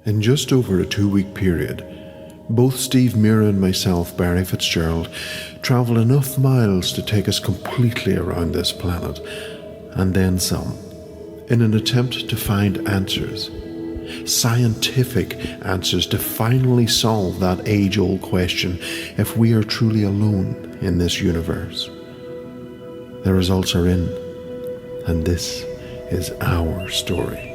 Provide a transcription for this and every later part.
In just over a 2-week period, both Steve Mira and myself, Barry Fitzgerald, travelled enough miles to take us completely around this planet, and then some, in an attempt to find answers. Scientific answers to finally solve that age-old question if we are truly alone in this universe. The results are in, and this is our story.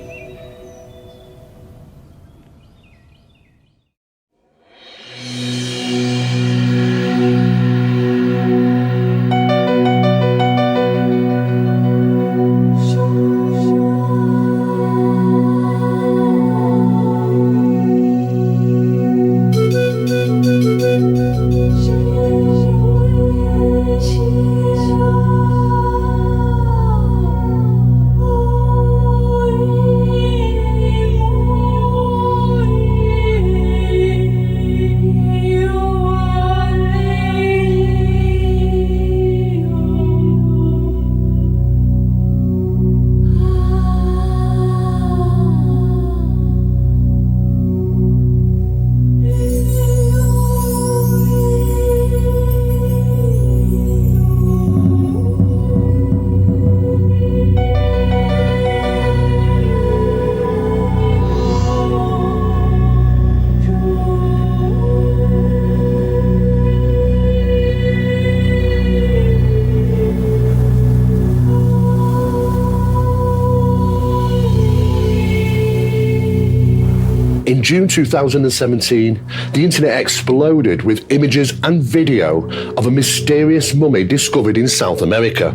In June 2017, the internet exploded with images and video of a mysterious mummy discovered in South America.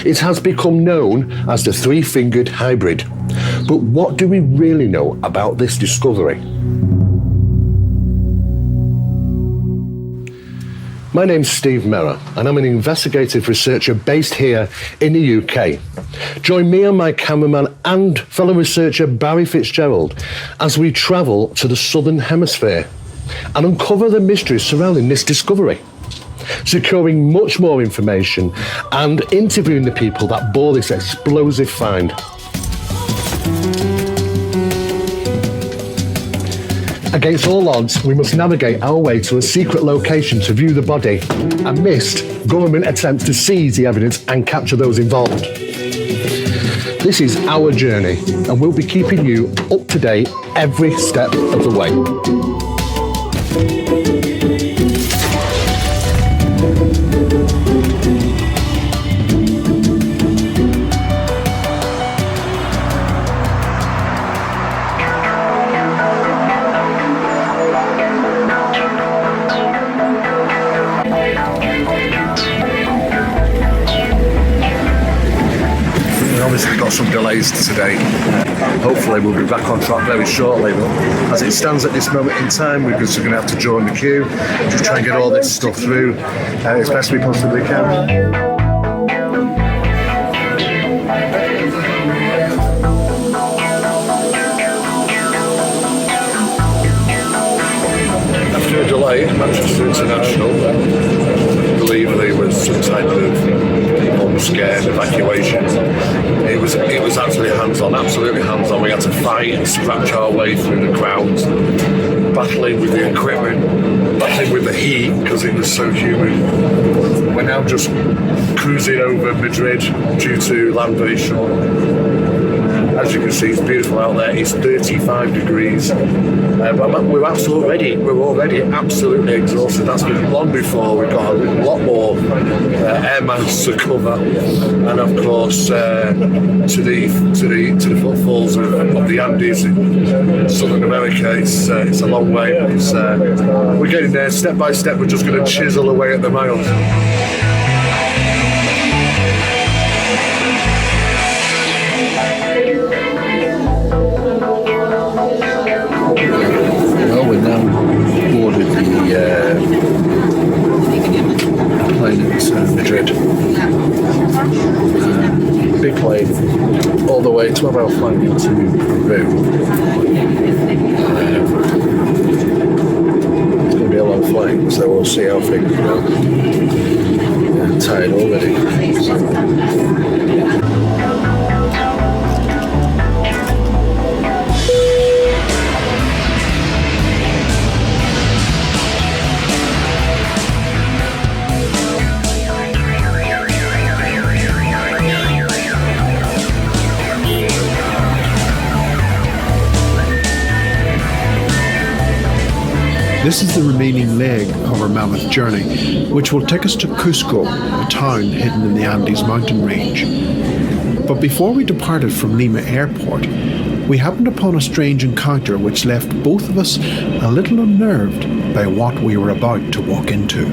It has become known as the three-fingered hybrid. But what do we really know about this discovery? My name's Steve Mera, and I'm an investigative researcher based here in the UK. Join me and my cameraman and fellow researcher Barry Fitzgerald as we travel to the Southern Hemisphere and uncover the mysteries surrounding this discovery, securing much more information and interviewing the people that bore this explosive find. Against all odds, we must navigate our way to a secret location to view the body amidst government attempts to seize the evidence and capture those involved. This is our journey, and we'll be keeping you up to date every step of the way. We've got some delays today. Hopefully we'll be back on track very shortly, but as it stands at this moment in time, we're just going to have to join the queue, just try and get all this stuff through as best we possibly can. After a delay, Manchester International, I believe there was some type of scared evacuation. It was actually hands-on, absolutely hands-on. We had to fight and scratch our way through the crowd, battling with the equipment, battling with the heat because it was so humid. We're now just cruising over Madrid due to land very short. As you can see, it's beautiful out there. It's 35 degrees. But we're already absolutely exhausted. That's been long before. We've got a lot more air mass to cover, and of course to the footfalls of the Andes in Southern America. It's a long way. We're getting there step by step. We're just going to chisel away at the miles. We're now boarded the plane at Madrid. Big plane, all the way, 12-hour flight into Peru. It's going to be a long flight, so we'll see how things go. I'm tired already. This is the remaining leg of our mammoth journey, which will take us to Cusco, a town hidden in the Andes mountain range. But before we departed from Lima Airport, we happened upon a strange encounter which left both of us a little unnerved by what we were about to walk into.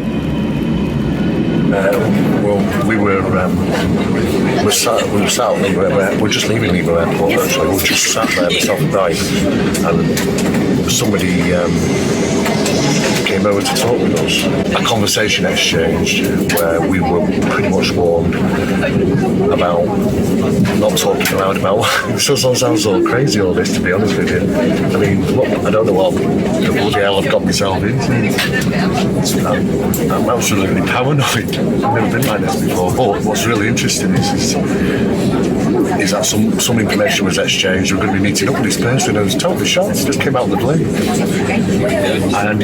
We're just leaving Lima Airport actually. We just sat there, myself and Dave, and somebody came over to talk with us. A conversation exchanged where we were pretty much warned about not talking loud about. It sounds all crazy, all this, to be honest with you. I mean, look, I don't know what the bloody hell I've got myself into. I'm absolutely paranoid. I've never been like this before. But what's really interesting is that some information was exchanged. We're going to be meeting up with this person. I was totally shocked. It just came out of the blue. And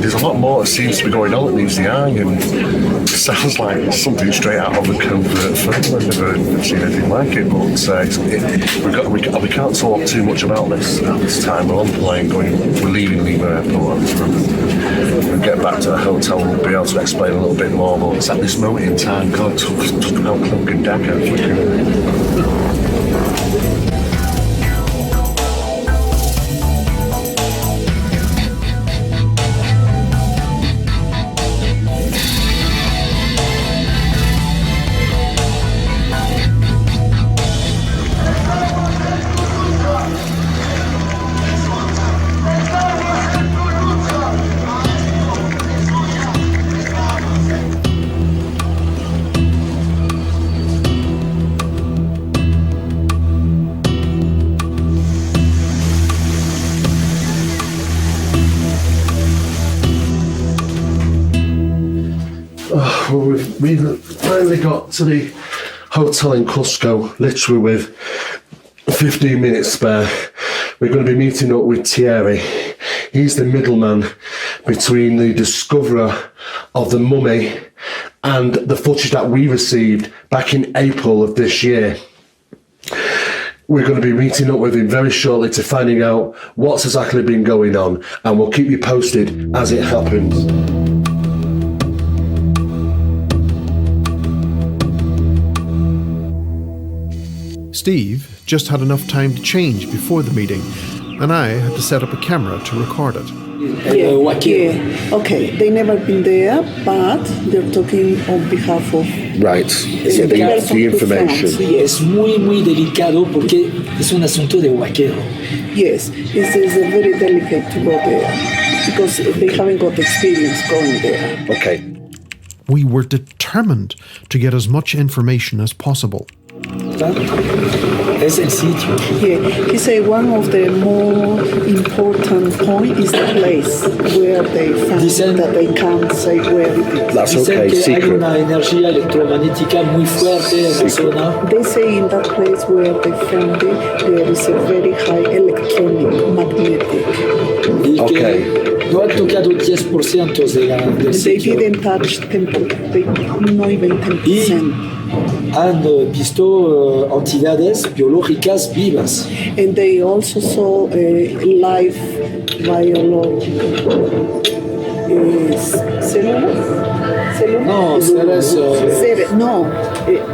there's a lot more that seems to be going on that meets the eye, and it sounds like something straight out of a covert film. I've never seen anything like it, but we can't talk too much about this at this time. We're on the plane we're leaving Lima Airport. We'll get back to the hotel, we'll be able to explain a little bit more, but it's at this moment in time, God, talk about cloak and dagger. Well, we've finally got to the hotel in Cusco, literally with 15 minutes spare. We're going to be meeting up with Thierry. He's the middleman between the discoverer of the mummy and the footage that we received back in April of this year. We're going to be meeting up with him very shortly to finding out what's exactly been going on, and we'll keep you posted as it happens. Steve just had enough time to change before the meeting, and I had to set up a camera to record it. Yeah. Okay, they never been there, but they're talking on behalf of... Right, the information. Es muy delicado porque es un asunto de huaquero. Yes, it is very delicate to go there because they haven't got experience going there. Okay. We were determined to get as much information as possible. Es el sitio. Yeah, he said one of the more important points is the place where they found that they can't say where it is. That's Dicen okay, que secret. hay una energía electromagnética muy fuerte en la zona. They say in that place where they found it, there is a very high electronic magnetic. Y que no han tocado 10% del They sitio. didn't touch 10%, not even 10%. Han visto entidades biológicas vivas. And they also saw live biological No, células.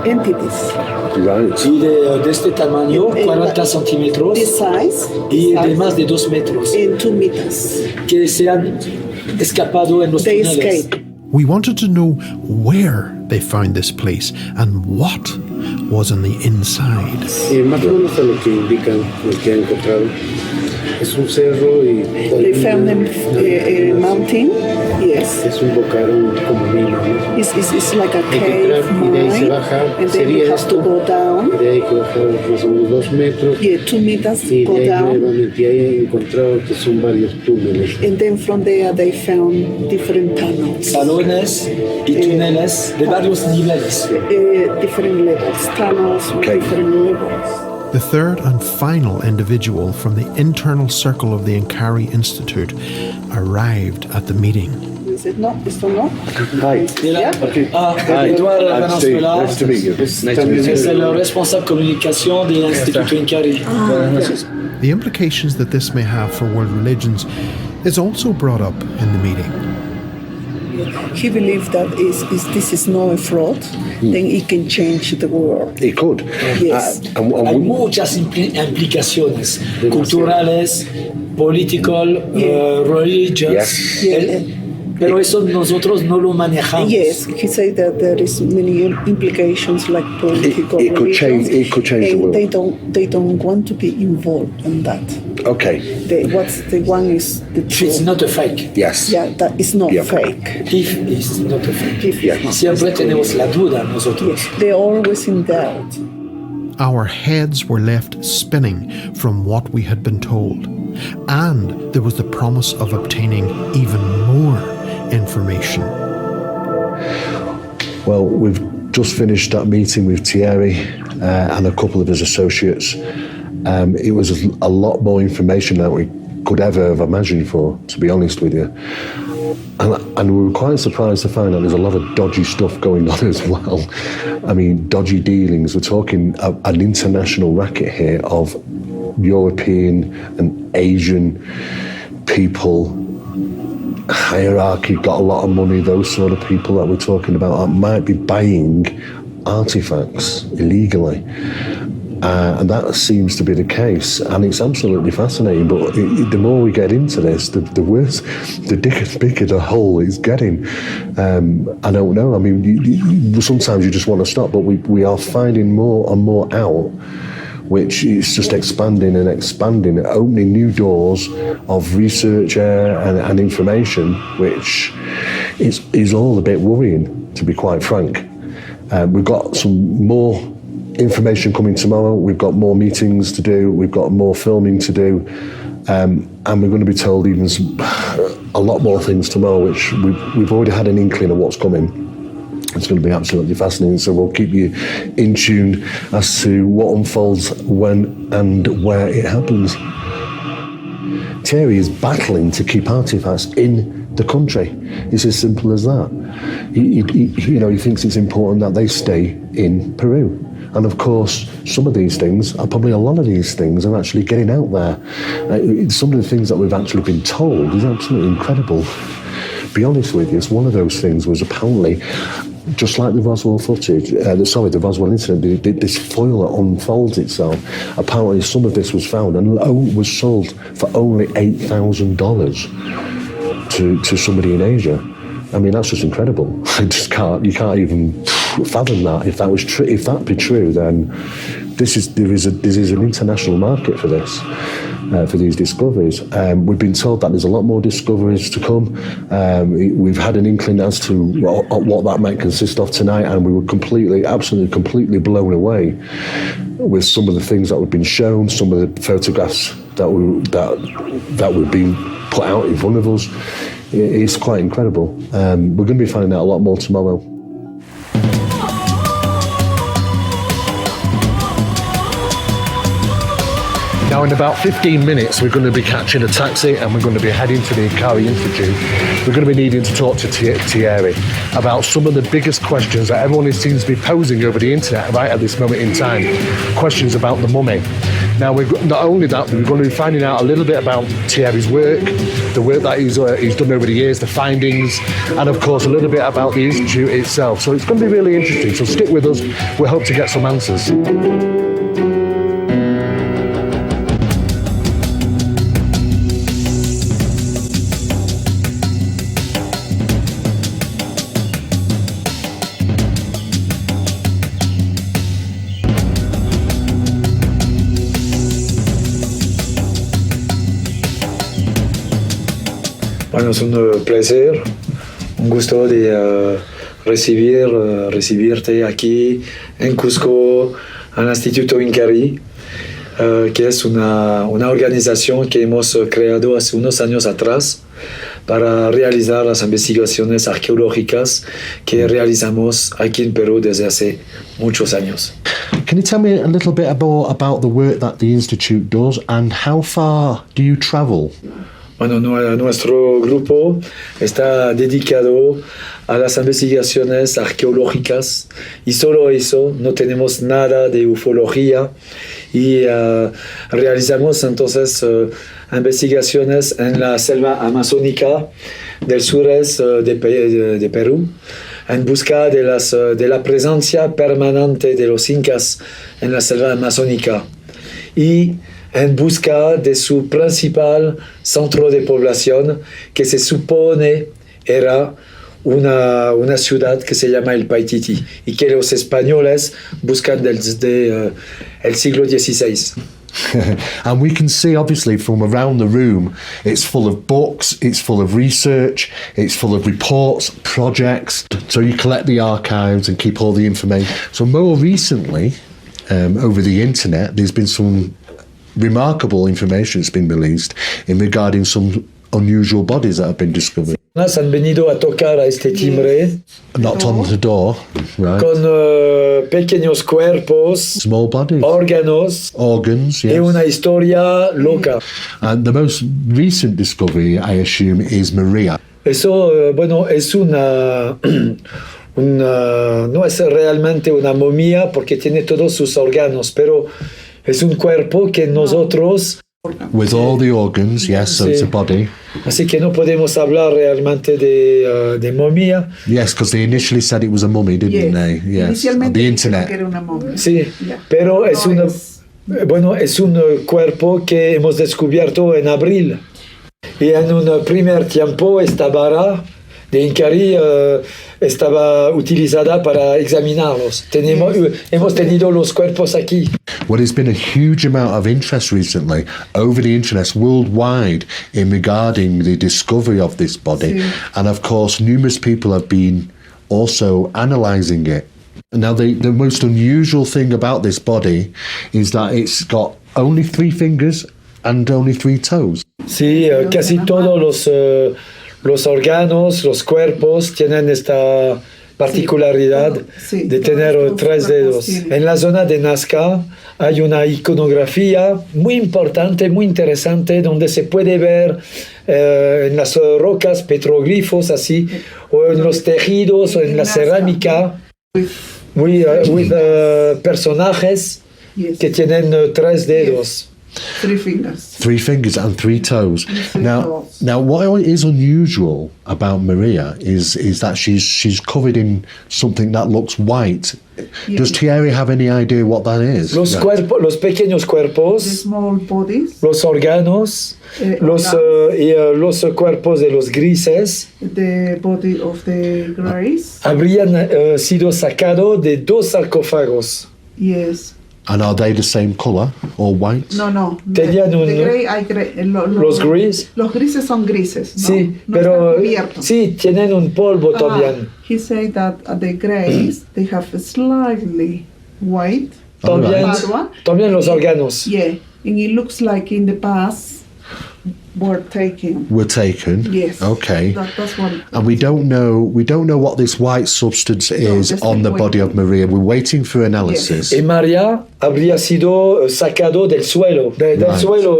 Entities. Right. Y de este tamaño, 40 centímetros, This size. y de más de 2 metros, And 2 meters. que se han escapado en los They túneles. escaped. We wanted to know where they found this place and what was on the inside. Más o menos a lo que indican, lo que han encontrado. Es un cerro y... They found a mountain, yes. Es un bocarón como niño, ¿no? It's like a Hay que cave entrar y de ahí se mine, baja, and then you sería have to esto. go down. De ahí hay que bajar más o menos 2 metros. Yeah, 2 meters, Y go de ahí down. nuevamente, y ahí han encontrado que son varios túneles. And then from there they found different tunnels. Salones y túneles de varios niveles. Different levels, tunnels with different levels. The third and final individual from the internal circle of the Inkari Institute arrived at the meeting. He said, no, esto no. Hi. Edouard I'm Steve. Valenzuela Nice to meet you. es el responsable communicación del Instituto Inkari. The implications that this may have for world religions is also brought up in the meeting. He believes that this is not a fraud, then it can change the world. It could. Yes. Hay muchas implicaciones culturales, political, religious. Yes. Pero eso nosotros no lo manejamos. Yes, he said that there is many implications like political. It could change. It could change the world. They don't want to be involved in that. Okay. What's the one is the It's truth. not a fake. Yes. Yeah, that is not fake. If it's not a fake. Yeah. Siempre tenemos la duda nosotros. Yes, they're always in doubt. Our heads were left spinning from what we had been told, and there was the promise of obtaining even more information. Well, we've just finished that meeting with Thierry and a couple of his associates. It was a lot more information than we could ever have imagined for, to be honest with you. And we were quite surprised to find out there's a lot of dodgy stuff going on as well. I mean, dodgy dealings. We're talking an international racket here of European and Asian people, hierarchy, got a lot of money, those sort of people that we're talking about that might be buying artifacts illegally. And that seems to be the case, and it's absolutely fascinating. But the more we get into this, the worse, the bigger the hole is getting. I don't know. I mean, sometimes you just want to stop, but we are finding more and more out, which is just expanding and expanding, opening new doors of research and information, which is all a bit worrying, to be quite frank. We've got some more information coming tomorrow. We've got more meetings to do. We've got more filming to do. And we're going to be told even a lot more things tomorrow, which we've already had an inkling of what's coming. It's going to be absolutely fascinating, so we'll keep you in tune as to what unfolds when and where it happens. Thierry is battling to keep artifacts in the country. It's as simple as that. He thinks it's important that they stay in Peru. And of course, some of these things, probably a lot of these things, are actually getting out there. Some of the things that we've actually been told is absolutely incredible. Be honest with you, it's one of those things was apparently, just like the Roswell footage, the Roswell incident, this foil that unfolds itself, apparently some of this was found and was sold for only $8,000 to somebody in Asia. I mean, that's just incredible. You can't even fathom that. If that was true, if that be true, then there is an international market for this. For these discoveries. We've been told that there's a lot more discoveries to come. We've had an inkling as to what that might consist of tonight, and we were absolutely completely blown away with some of the things that we've been shown, some of the photographs that were being put out in front of us. It's quite incredible. We're going to be finding out a lot more tomorrow. Now, in about 15 minutes, we're going to be catching a taxi and we're going to be heading to the Ikari Institute. We're going to be needing to talk to Thierry about some of the biggest questions that everyone seems to be posing over the internet right at this moment in time. Questions about the mummy. Now, not only that, we're going to be finding out a little bit about Thierry's work, the work that he's done over the years, the findings, and of course a little bit about the Institute itself. So it's going to be really interesting. So stick with us. We hope to get some answers. Bueno, es un placer, un gusto de recibirte aquí en Cusco, al Instituto Ikari, que es una organización que hemos creado hace unos años atrás para realizar las investigaciones arqueológicas que realizamos aquí en Perú desde hace muchos años. Can you tell me a little bit more about the work that the Institute does and how far do you travel Bueno, nuestro grupo está dedicado a las investigaciones arqueológicas y solo eso, no tenemos nada de ufología y realizamos entonces investigaciones en la selva amazónica del sureste de Perú en busca de la presencia permanente de los incas en la selva amazónica y en busca de su principal centro de población, que se supone era una ciudad que se llama el Paititi y que los españoles buscan desde el siglo XVI. And we can see, obviously, from around the room, it's full of books, it's full of research, it's full of reports, projects. So you collect the archives and keep all the information. So more recently, over the internet, there's been some remarkable information that's been released in regarding some unusual bodies that have been discovered. Han venido a tocar a este timbre Knocked on the door, right? con pequeños cuerpos, Small bodies, órganos organs, y yes. una historia loca. And the most recent discovery, I assume, is Maria. Eso, bueno, es no es realmente una momia porque tiene todos sus órganos, pero es un cuerpo que nosotros... With all the organs, yes, so it's a body. Así que no podemos hablar realmente de momia. Yes, because they initially said it was a mummy, didn't they? Yes, on the internet. Era una momia. Sí, pero es un cuerpo que hemos descubierto en abril. Y en un primer tiempo esta vara de Incari estaba utilizada para examinarlos. Hemos tenido los cuerpos aquí. Well, there's been a huge amount of interest recently over the internet worldwide in regarding the discovery of this body. And of course, numerous people have been also analysing it. Now, the most unusual thing about this body is that it's got only 3 fingers and only 3 toes. Sí, casi todos los órganos, los cuerpos tienen esta particularidad de tener 3 dedos. En la zona de Nazca hay una iconografía muy importante, muy interesante, donde se puede ver en las rocas petroglifos así, o en los tejidos, o en la cerámica, personajes que tienen 3 dedos. 3 fingers. 3 fingers and 3 toes. Now, what is unusual about Maria is that she's covered in something that looks white. Does Thierry have any idea what that is? Los pequeños cuerpos, The small bodies, los órganos, los cuerpos de los grises the body of the grays. habrían sido sacados de 2 sarcófagos. Yes. And are they the same color or white? No. Tenían The gray, hay los gris. Los grises son grises, ¿no? Sí, No pero están cubiertos. sí, tienen un polvo también. He said that the grays, they have a slightly white. También los órganos. Yeah, and it looks like in the past were taken. Yes. Okay. That's what. And we don't know what this white substance is on the body of Maria. We're waiting for analysis. Y María habría sido sacado del suelo, suelo,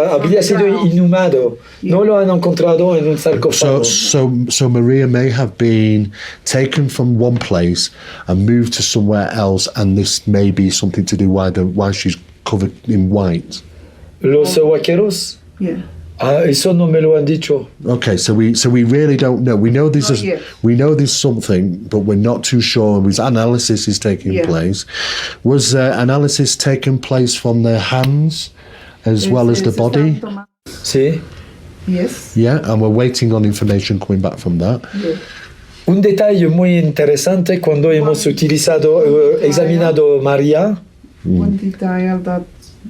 habría sido inhumado. No lo han encontrado en un sarcófago. So Maria may have been taken from one place and moved to somewhere else, and this may be something to do why she's covered in white. Los vaqueros. Yeah. Eso no me lo han dicho. Okay, so we really don't know. We know there's something, but we're not too sure. Analysis is taking place. Was analysis taking place from their hands as well as the body? Sí. Yes. Yeah, and we're waiting on information coming back from that. Yeah. Un detalle muy interesante cuando hemos examinado María. One detail that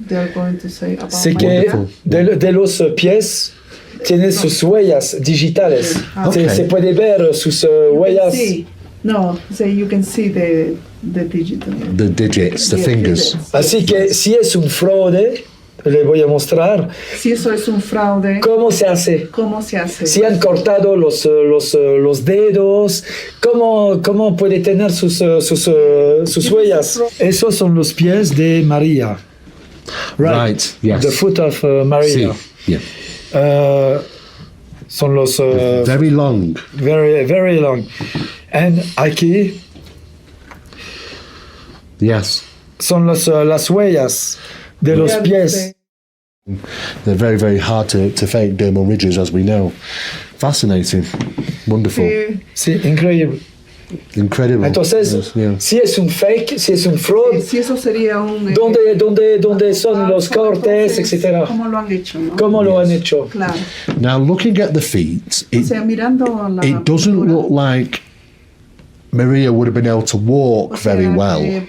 they're going to say about C'est que de los pies tiene sus huellas digitales. Okay. Se puede ver sus huellas. No, so you can see the digital. The digits, the fingers. Así que si es un fraude, le voy a mostrar. Si eso es un fraude. ¿Cómo se hace? Si han cortado los dedos, ¿cómo puede tener sus huellas? Esos son los pies de María. Right, yes. The foot of Maria. Sí, yeah. Son los Very long. very, very long. And aquí Yes. son las huellas de los pies. They're very, very hard to fake, dermal ridges, as we know. Fascinating. Wonderful. Sí, increíble. Incredible. Entonces, Yes, yeah. si es un fake, si es un fraud, Si eso sería un... ¿dónde son los cortes, etcétera? ¿Cómo lo han hecho, no? ¿Cómo lo han hecho? Claro. Now, looking at the feet, O sea, mirando la it doesn't pintura, look like Maria would have been able to walk o sea, very well.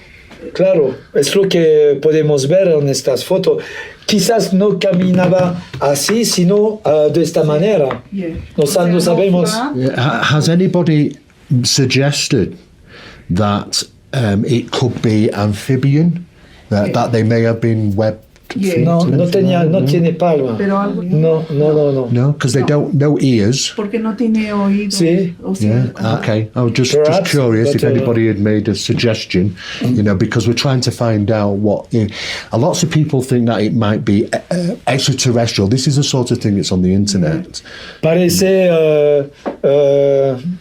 Claro, es lo que podemos ver en estas fotos. Quizás no caminaba así, sino de esta manera. Yeah. No, O sea, no sabemos. flat. Has anybody suggested that it could be amphibian? That they may have been webbed? Yeah. feet? No tiene palma. Pero algo... No. No, because they don't, no ears. Porque no tiene oído. Sí. O sea, Yeah, okay. I was just Perhaps, curious but, if anybody had made a suggestion, because we're trying to find out what. Lots of people think that it might be extraterrestrial. This is the sort of thing that's on the internet. Parece,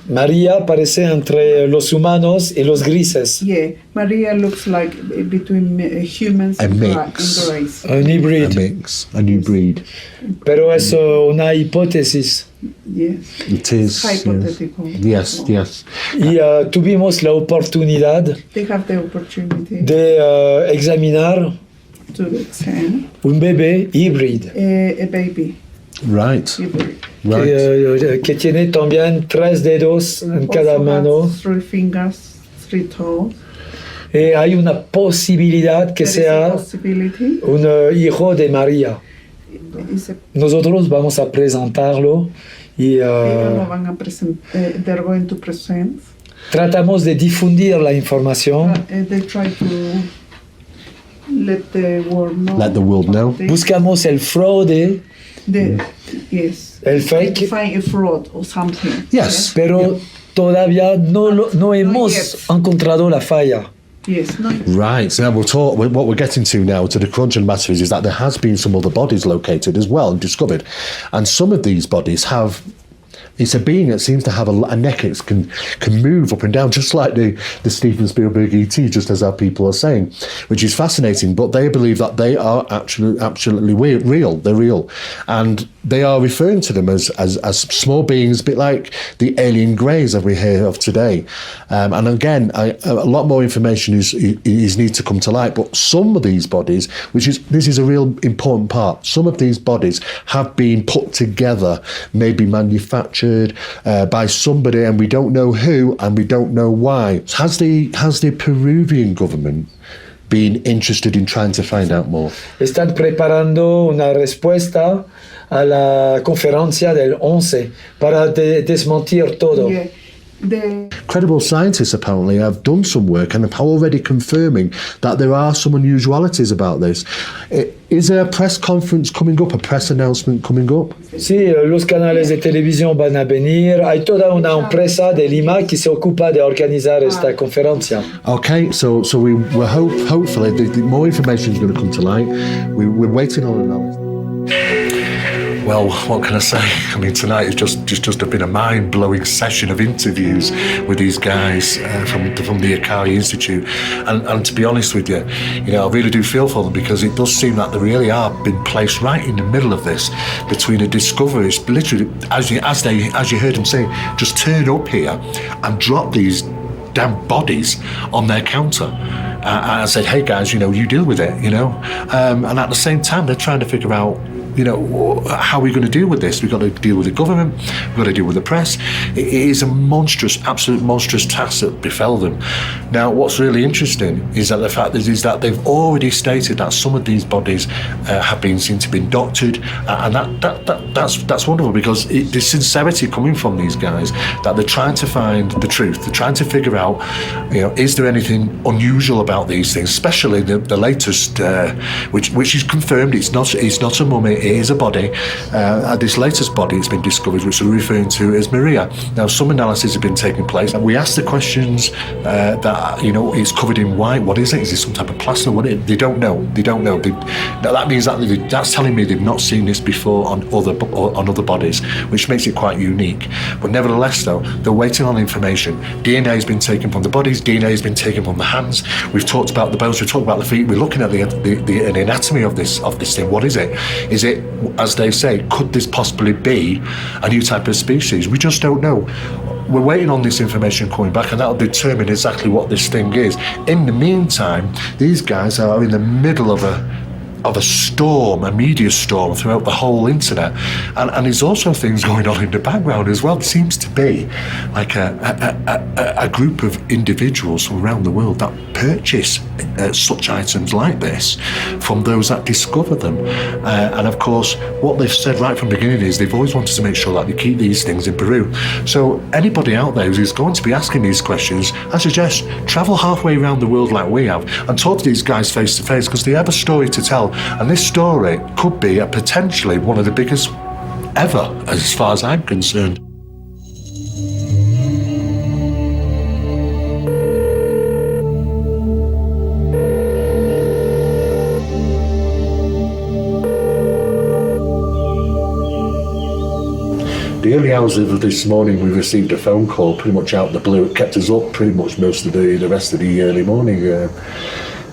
María parece entre los humanos y los grises. Yeah, Maria looks like between humans A and mix. grays. Un A híbrido. mix, a new breed. Pero es una hipótesis. Yes. It is. Hypothetical. Yes, yes. Y tuvimos la oportunidad They have the opportunity de examinar to examine un bebé híbrido a baby. Right, Hybrid. right. que tiene también 3 dedos en cada Also mano. has 3 fingers, 3 toes. Y hay una posibilidad que There is a sea possibility. un hijo de María. Is a- Nosotros vamos a presentarlo y Ellos lo van a presentar. They're going to present. tratamos de difundir la información. They try to let the world know. Let the world know. Buscamos el fraude, Yes. el fake, Find a fraud or something. Yes. pero todavía no hemos yet. encontrado la falla. Yes. No. Right. So now we'll talk. What we're getting to now, to the crunch and matter is that there has been some other bodies located as well and discovered, and some of these bodies have. It's a being that seems to have a neck that can move up and down, just like the Steven Spielberg E.T., just as our people are saying, which is fascinating. But they believe that they are absolutely real. They're real, and they are referring to them as small beings, a bit like the alien greys that we hear of today. And again, a lot more information is need to come to light. But some of these bodies, this is a real important part. Some of these bodies have been put together, maybe manufactured by somebody, and we don't know who, and we don't know why. Has the Peruvian government been interested in trying to find out more? Están preparando una respuesta a la conferencia del 11 para desmentir todo. Yeah. The Credible scientists apparently have done some work and are already confirming that there are some unusualities about this. Is there a press conference coming up, a press announcement coming up? Sí, los canales de televisión van a venir. Hay toda una empresa de Lima que se ocupa de organizar esta conferencia. Okay, so we're hopefully the more information is going to come to light. We're waiting on analysis. Well, what can I say? I mean, tonight has just been a mind-blowing session of interviews with these guys from the Akari Institute, and to be honest with you, I really do feel for them, because it does seem that they really are being placed right in the middle of this, between a discovery. It's literally, as you heard them say, just turn up here and drop these damn bodies on their counter. I said, hey guys, you deal with it, and at the same time they're trying to figure out, how are we going to deal with this? We've got to deal with the government, we've got to deal with the press. It is a absolute monstrous task that befell them. Now, what's really interesting is that the fact is that they've already stated that some of these bodies have been seen to be doctored, and that's wonderful, because the sincerity coming from these guys, that they're trying to find the truth, they're trying to figure out, is there anything unusual about these things, especially the latest, which is confirmed. It's not a mummy. it is a body. This latest body has been discovered, which we're referring to as Maria. Now, some analysis have been taking place, and we asked the questions that, it's covered in white. What is it? Is it some type of plaster? What is it? They don't know. That means that's telling me they've not seen this before on other bodies, which makes it quite unique. But nevertheless, though, they're waiting on information. DNA has been taken from the bodies. DNA has been taken from the hands. We've talked about the bones. We've talked about the feet. We're looking at the anatomy of this thing. What is it? Is it, as they say, could this possibly be a new type of species? We just don't know. We're waiting on this information coming back, and that'll determine exactly what this thing is. In the meantime, these guys are in the middle of a storm, a media storm throughout the whole internet, and there's also things going on in the background as well. There seems to be like a group of individuals from around the world that purchase such items like this from those that discover them, and of course what they've said right from the beginning is they've always wanted to make sure that they keep these things in Peru. So anybody out there who's going to be asking these questions, I suggest travel halfway around the world like we have and talk to these guys face to face, because they have a story to tell. And this story could be potentially one of the biggest ever, as far as I'm concerned. The early hours of this morning, we received a phone call pretty much out of the blue. It kept us up pretty much most of the rest of the early morning.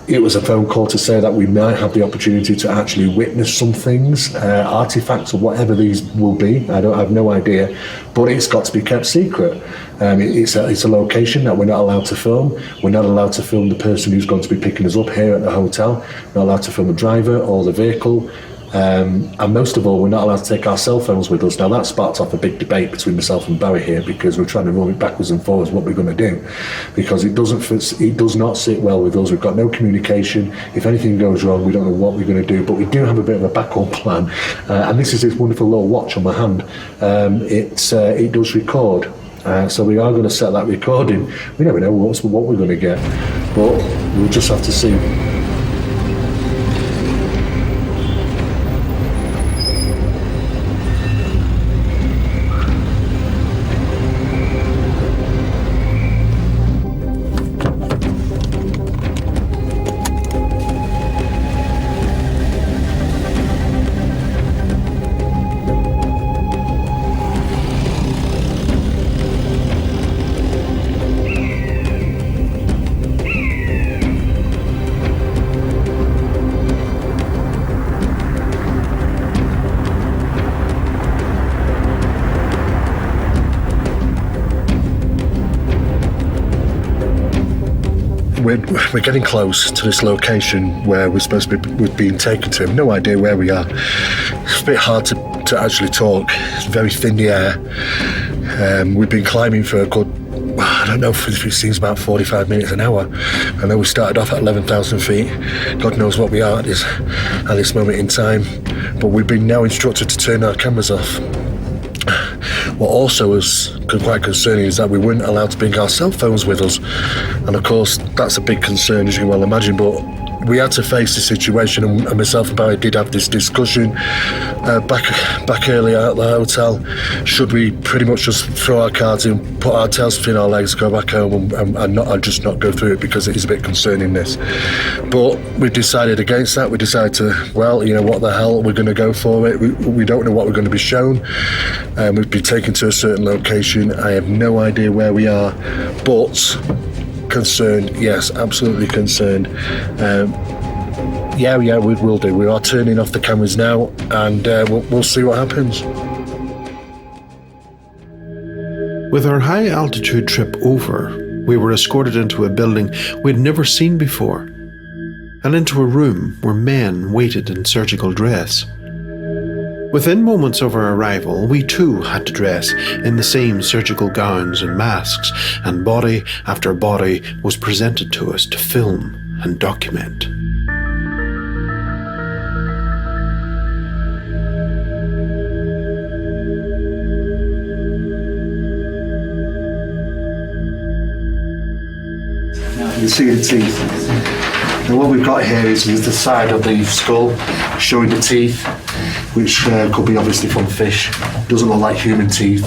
It was a phone call to say that we might have the opportunity to actually witness some things, artifacts or whatever these will be. I have no idea, but it's got to be kept secret. It's a location that we're not allowed to film. We're not allowed to film the person who's going to be picking us up here at the hotel. We're not allowed to film the driver or the vehicle. And most of all, we're not allowed to take our cell phones with us. Now that sparked off a big debate between myself and Barry here, because we're trying to run it backwards and forwards what we're going to do, because it does not sit well with us. We've got no communication. If anything goes wrong, we don't know what we're going to do, but we do have a bit of a backup plan. And this is this wonderful little watch on my hand. It does record. So we are going to set that recording. We never know what we're going to get, but we'll just have to see. We're getting close to this location where we're supposed to be being taken to. No idea where we are. It's a bit hard to actually talk. It's very thin, the air. We've been climbing for a good, I don't know, it seems about 45 minutes an hour. I know we started off at 11,000 feet. God knows what we are at this moment in time. But we've been now instructed to turn our cameras off. What also was quite concerning is that we weren't allowed to bring our cell phones with us, and of course that's a big concern, as you can well imagine. But we had to face the situation, and myself and Barry did have this discussion back earlier at the hotel. Should we pretty much just throw our cards in, put our tails between our legs, go back home and just not go through it, because it is a bit concerning, this. But we decided against that. We decided to, well, what the hell, we're going to go for it. We don't know what we're going to be shown. We've been taken to a certain location. I have no idea where we are, but concerned, yes, absolutely concerned. Yeah, we will do. We are turning off the cameras now, and we'll see what happens. With our high altitude trip over, we were escorted into a building we'd never seen before, and into a room where men waited in surgical dress. Within moments of our arrival, we too had to dress in the same surgical gowns and masks, and body after body was presented to us to film and document. You see the teeth. And what we've got here is the side of the skull showing the teeth. which could be obviously from fish. Doesn't look like human teeth.